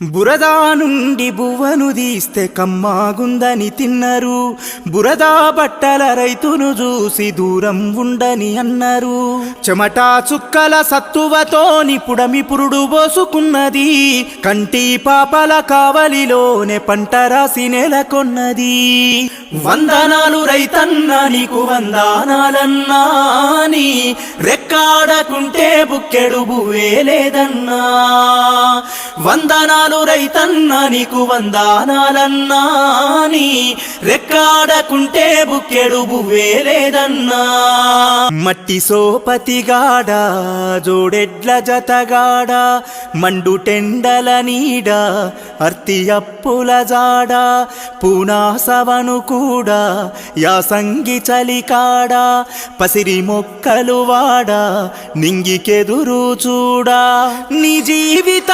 బురదా నుండి బువ్వను తీస్తే కమ్మాగుందని తిన్నరు. బురదా బట్టల రైతును చూసి దూరం ఉండని అన్నారు. చెమటా చుక్కల సత్తువతోని పుడమి పురుడు పోసుకున్నది. కంటి పాపల కావలిలోనే పంట రాసి నెలకొన్నది. వందనాలు రైతన్నా నీకు వందనాలన్నా, నీ రెక్కాడకుంటే బుక్కెడు బువ్వే లేదన్నా. వందనాలు రైతన్నా నీకు వందనాలన్నా, నీ రెక్కాడకుంటే బుక్కెడు బువ్వే లేదన్నా. మట్టి సోపతిగాడ జోడెడ్ల జతగాడ, మండు టెండల నీడ అర్తి అప్పుల జాడ, పూనాసవను కూడా యాసంగి చలికాడ, పసిరి మొక్కలు వాడ నింగికెదురు చూడా. నీ జీవిత